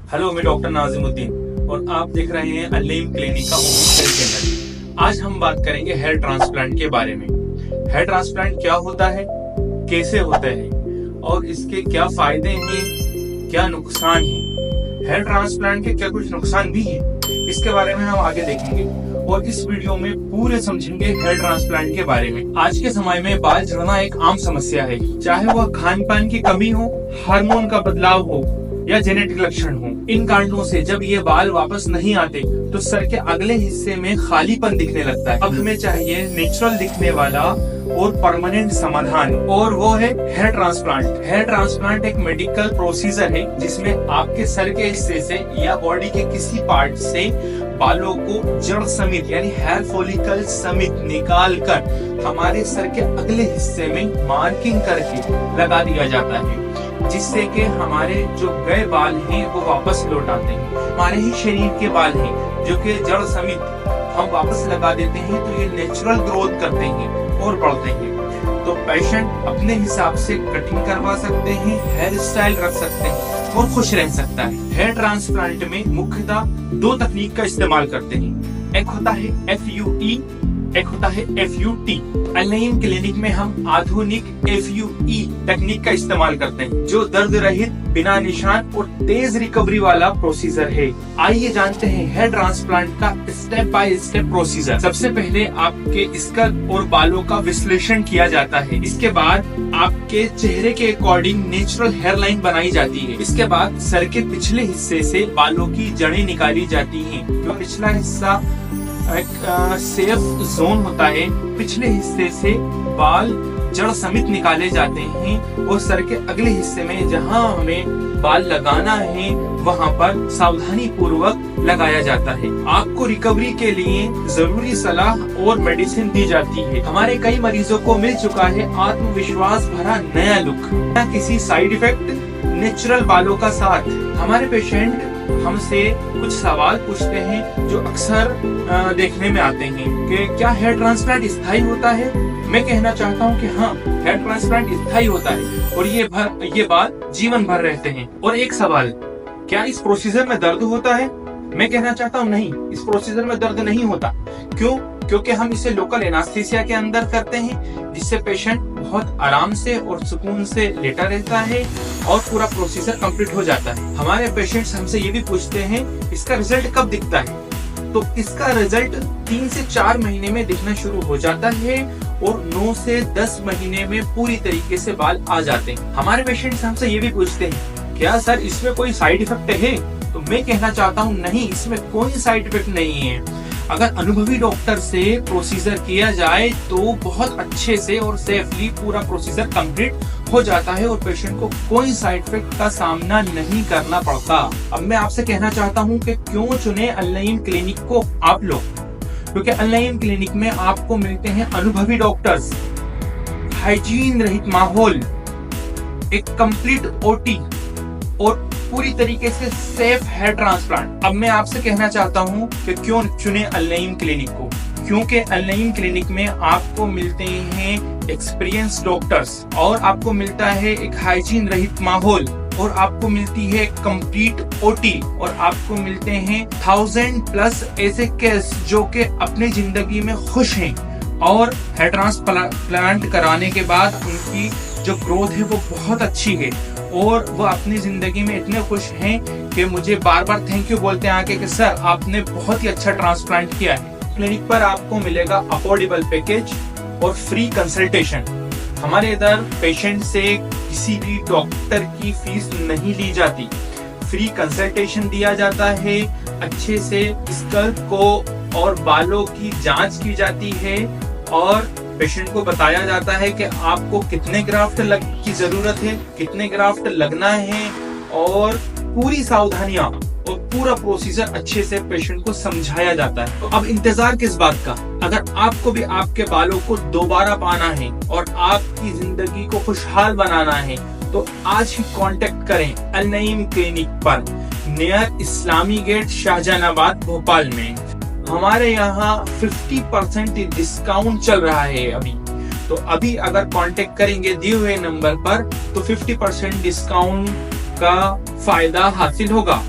Hello, मैं doctor Nazimuddin और आप देख रहे हैं अल-नईम क्लिनिक का ऑफिशियल चैनल। आज हम बात करेंगे हेयर ट्रांसप्लांट के बारे में। हेयर ट्रांसप्लांट क्या होता है, कैसे होता है और इसके क्या फायदे हैं, क्या नुकसान हैं। हेयर ट्रांसप्लांट के क्या कुछ नुकसान भी हैं, इसके बारे में हम आगे देखेंगे और इस वीडियो में पूरे समझेंगे हेयर ट्रांसप्लांट के बारे में। आज के समय में बाल झड़ना एक आम समस्या है, चाहे वह खान पान की कमी हो, हार्मोन का बदलाव हो या जेनेटिक लक्षण हो। इन कारणों से जब ये बाल वापस नहीं आते तो सर के अगले हिस्से में खालीपन दिखने लगता है। अब हमें चाहिए नेचुरल दिखने वाला और परमानेंट समाधान, और वो है हेयर ट्रांसप्लांट। हेयर ट्रांसप्लांट एक मेडिकल प्रोसीजर है जिसमें आपके सर के हिस्से से या बॉडी के किसी पार्ट से बालों को जड़ समेत यानी हेयर फॉलिकल समेत निकाल कर हमारे सर के अगले हिस्से में मार्किंग करके लगा दिया जाता है, जिससे कि हमारे जो गए बाल हैं वो वापस लौट आते हैं। हमारे ही शरीर के बाल हैं जो कि जड़ समेत हम वापस लगा देते हैं तो ये नेचुरल ग्रोथ करते हैं और बढ़ते हैं। तो पेशेंट अपने हिसाब से कटिंग करवा सकते हैं, हेयर स्टाइल रख सकते हैं और खुश रह सकता है। हेयर ट्रांसप्लांट में मुख्यतः दो तकनीक का इस्तेमाल करते हैं, एक होता है FUE, एक होता है FUT। अल-नईम क्लिनिक में हम आधुनिक FUE तकनीक का इस्तेमाल करते हैं, जो दर्द रहित, बिना निशान और तेज रिकवरी वाला प्रोसीजर है। आइए जानते हैं हेयर ट्रांसप्लांट का स्टेप बाय स्टेप प्रोसीजर। सबसे पहले आपके स्कल्प और बालों का विश्लेषण किया जाता है। इसके बाद आपके चेहरे के अकॉर्डिंग नेचुरल हेयर लाइन बनाई जाती है। इसके बाद सर के पिछले हिस्से से बालों की जड़ें निकाली जाती हैं। जो पिछला हिस्सा एक सेफ जोन होता है, पिछले हिस्से से बाल जड़ समेत निकाले जाते हैं और सर के अगले हिस्से में जहां हमें बाल लगाना है वहां पर सावधानी पूर्वक लगाया जाता है। आपको रिकवरी के लिए जरूरी सलाह और मेडिसिन दी जाती है। हमारे कई मरीजों को मिल चुका है आत्मविश्वास भरा नया लुक, न किसी साइड इफेक्ट, नेचुरल बालों का साथ। हमारे पेशेंट हमसे कुछ सवाल पूछते हैं जो अक्सर देखने में आते हैं कि क्या हेयर ट्रांसप्लांट स्थायी होता है। मैं कहना चाहता हूं कि हाँ, हेयर ट्रांसप्लांट स्थायी होता है और ये बाल जीवन भर रहते हैं। और एक सवाल, क्या इस प्रोसीजर में दर्द होता है? मैं कहना चाहता हूँ नहीं, इस प्रोसीजर में दर्द नहीं होता। क्यों? क्योंकि हम इसे लोकल एनास्थीसिया के अंदर करते हैं, जिससे पेशेंट बहुत आराम से और सुकून से लेटा रहता है और पूरा प्रोसीजर कंप्लीट हो जाता है। हमारे पेशेंट्स हमसे ये भी पूछते हैं इसका रिजल्ट कब दिखता है, तो इसका रिजल्ट 3 से 4 महीने में दिखना शुरू हो जाता है और 9 से 10 महीने में पूरी तरीके से बाल आ जाते हैं। हमारे पेशेंट्स हमसे ये भी पूछते हैं क्या सर इसमें कोई साइड इफेक्ट है, तो मैं कहना चाहता हूँ नहीं, इसमें कोई साइड इफेक्ट नहीं है। अगर अनुभवी डॉक्टर से प्रोसीजर किया जाए तो बहुत अच्छे से और सेफली पूरा प्रोसीजर कंप्लीट हो जाता है और पेशेंट को कोई साइड इफेक्ट का सामना नहीं करना पड़ता। अब मैं आपसे कहना चाहता हूं कि क्यों चुने अल-नईम क्लिनिक को आप लोग, क्योंकि अल-नईम क्लिनिक में आपको मिलते हैं अनुभवी डॉक्टर्स, हाइजीन रहित माहौल, एक कंप्लीट OT और पूरी तरीके से सेफ हेयर ट्रांसप्लांट। अब मैं आपसे कहना चाहता हूँ कि क्यों चुने अल-नईम क्लिनिक को, क्योंकि अल-नईम क्लिनिक में आपको मिलते हैं एक्सपीरियंस डॉक्टर्स और आपको मिलता है एक हाइजीन रहित माहौल और आपको मिलती है कंप्लीट OT और आपको मिलते हैं 1000+ ऐसे केस जो कि अपनी जिंदगी में खुश हैं और हेयर ट्रांसप्लांट कराने के बाद उनकी जो ग्रोथ है वो बहुत अच्छी है और वो अपनी जिंदगी में इतने खुश हैं कि मुझे बार बार थैंक यू बोलते हैं आके कि सर आपने बहुत ही अच्छा ट्रांसप्लांट किया है। क्लिनिक पर आपको मिलेगा अफोर्डेबल पैकेज और फ्री कंसल्टेशन। हमारे इधर पेशेंट से किसी भी डॉक्टर की फीस नहीं ली जाती, फ्री कंसल्टेशन दिया जाता है, अच्छे से स्कल्प को और बालों की जांच की जाती है और पेशेंट को बताया जाता है कि आपको कितने ग्राफ्ट की जरूरत है, कितने ग्राफ्ट लगना है और पूरी सावधानियां और पूरा प्रोसीजर अच्छे से पेशेंट को समझाया जाता है। तो अब इंतजार किस बात का? अगर आपको भी आपके बालों को दोबारा पाना है और आपकी जिंदगी को खुशहाल बनाना है तो आज ही कांटेक्ट करें अल-नईम क्लिनिक पर, नियर इस्लामी गेट, शाहजहानाबाद, भोपाल में। हमारे यहाँ 50% डिस्काउंट चल रहा है अभी, तो अभी अगर कांटेक्ट करेंगे दिए हुए नंबर पर तो 50% डिस्काउंट का फायदा हासिल होगा।